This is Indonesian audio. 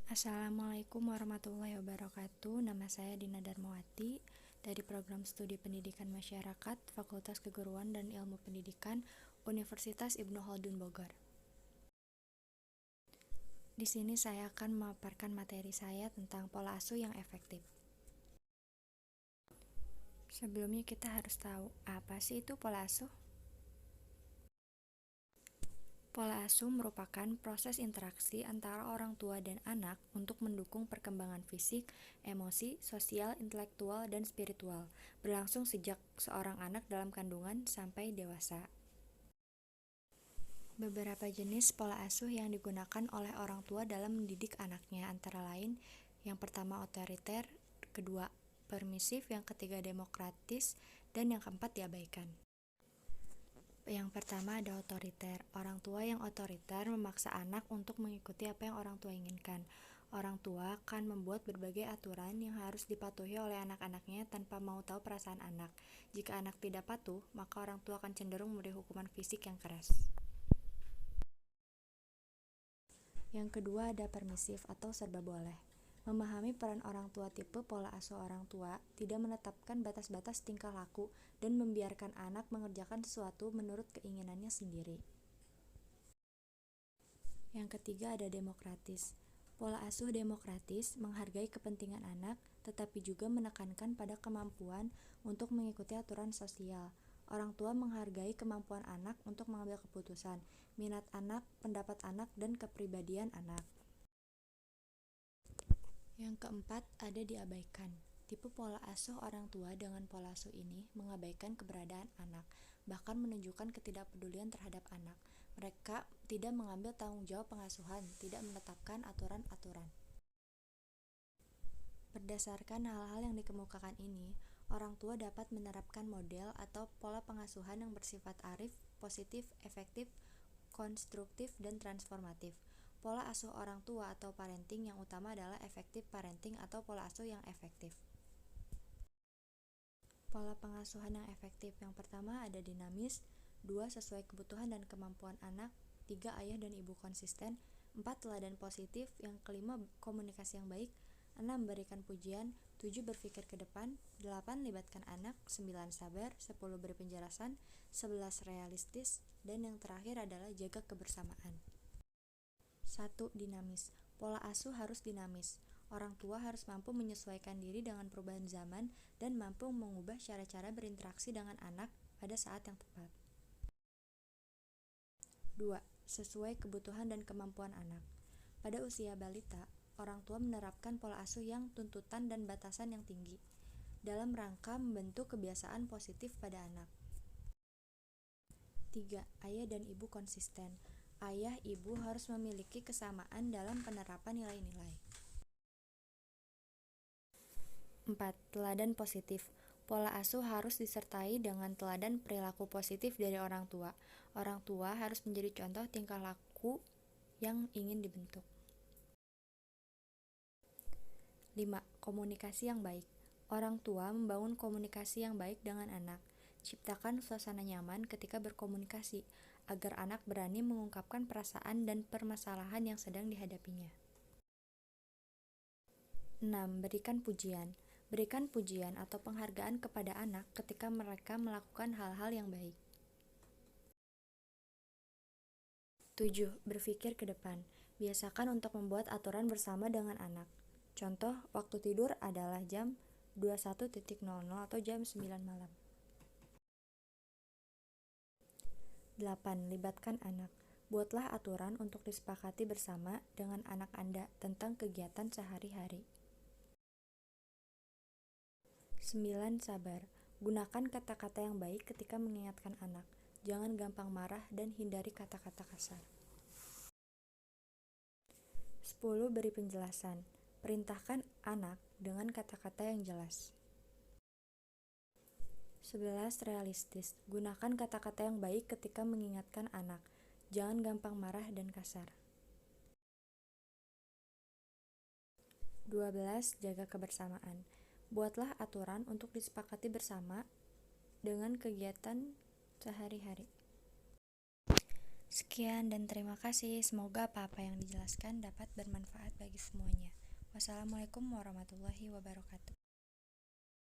Assalamualaikum warahmatullahi wabarakatuh. Nama saya Dina Darmawati dari Program Studi Pendidikan Masyarakat, Fakultas Keguruan dan Ilmu Pendidikan, Universitas Ibnu Khaldun Bogor. Di sini saya akan memaparkan materi saya tentang pola asuh yang efektif. Sebelumnya kita harus tahu apa sih itu pola asuh? Pola asuh merupakan proses interaksi antara orang tua dan anak untuk mendukung perkembangan fisik, emosi, sosial, intelektual, dan spiritual, berlangsung sejak seorang anak dalam kandungan sampai dewasa. Beberapa jenis pola asuh yang digunakan oleh orang tua dalam mendidik anaknya antara lain, yang pertama otoriter, kedua permisif, yang ketiga demokratis, dan yang keempat diabaikan. Yang pertama ada otoriter. Orang tua yang otoriter memaksa anak untuk mengikuti apa yang orang tua inginkan. Orang tua akan membuat berbagai aturan yang harus dipatuhi oleh anak-anaknya tanpa mau tahu perasaan anak. Jika anak tidak patuh, maka orang tua akan cenderung memberi hukuman fisik yang keras. Yang kedua ada permisif atau serba boleh. Memahami peran orang tua. Tipe pola asuh orang tua tidak menetapkan batas-batas tingkah laku dan membiarkan anak mengerjakan sesuatu menurut keinginannya sendiri. Yang ketiga ada demokratis. Pola asuh demokratis menghargai kepentingan anak, tetapi juga menekankan pada kemampuan untuk mengikuti aturan sosial. Orang tua menghargai kemampuan anak untuk mengambil keputusan, minat anak, pendapat anak, dan kepribadian anak. Yang keempat ada diabaikan. Tipe pola asuh orang tua dengan pola asuh ini mengabaikan keberadaan anak, bahkan menunjukkan ketidakpedulian terhadap anak. Mereka tidak mengambil tanggung jawab pengasuhan, tidak menetapkan aturan-aturan. Berdasarkan hal-hal yang dikemukakan ini, orang tua dapat menerapkan model atau pola pengasuhan yang bersifat arif, positif, efektif, konstruktif, dan transformatif. Pola asuh orang tua atau parenting yang utama adalah effective parenting atau pola asuh yang efektif. Pola pengasuhan yang efektif yang pertama ada dinamis, 2 sesuai kebutuhan dan kemampuan anak, 3 ayah dan ibu konsisten, 4 teladan positif, yang kelima komunikasi yang baik, 6 berikan pujian, 7 berpikir ke depan, 8 libatkan anak, 9 sabar, 10 beri penjelasan, 11 realistis, dan yang terakhir adalah jaga kebersamaan. 1. Dinamis. Pola asuh harus dinamis. Orang tua harus mampu menyesuaikan diri dengan perubahan zaman dan mampu mengubah cara-cara berinteraksi dengan anak pada saat yang tepat. 2. Sesuai kebutuhan dan kemampuan anak. Pada usia balita, orang tua menerapkan pola asuh yang tuntutan dan batasan yang tinggi dalam rangka membentuk kebiasaan positif pada anak. 3. Ayah dan ibu konsisten. Ayah, ibu harus memiliki kesamaan dalam penerapan nilai-nilai. 4. Teladan positif. Pola asuh harus disertai dengan teladan perilaku positif dari orang tua. Orang tua harus menjadi contoh tingkah laku yang ingin dibentuk. 5. Komunikasi yang baik. Orang tua membangun komunikasi yang baik dengan anak. Ciptakan suasana nyaman ketika berkomunikasi, agar anak berani mengungkapkan perasaan dan permasalahan yang sedang dihadapinya. 6. Berikan pujian. Berikan pujian atau penghargaan kepada anak ketika mereka melakukan hal-hal yang baik. 7. Berpikir ke depan. Biasakan untuk membuat aturan bersama dengan anak. Contoh, waktu tidur adalah jam 21.00 atau jam 9 malam. 8. Libatkan anak. Buatlah aturan untuk disepakati bersama dengan anak Anda tentang kegiatan sehari-hari. 9. Sabar. Gunakan kata-kata yang baik ketika mengingatkan anak. Jangan gampang marah dan hindari kata-kata kasar. 10. Beri penjelasan. Perintahkan anak dengan kata-kata yang jelas. 11. Realistis. Gunakan kata-kata yang baik ketika mengingatkan anak. Jangan gampang marah dan kasar. 12. Jaga kebersamaan. Buatlah aturan untuk disepakati bersama dengan kegiatan sehari-hari. Sekian dan terima kasih. Semoga apa-apa yang dijelaskan dapat bermanfaat bagi semuanya. Wassalamualaikum warahmatullahi wabarakatuh.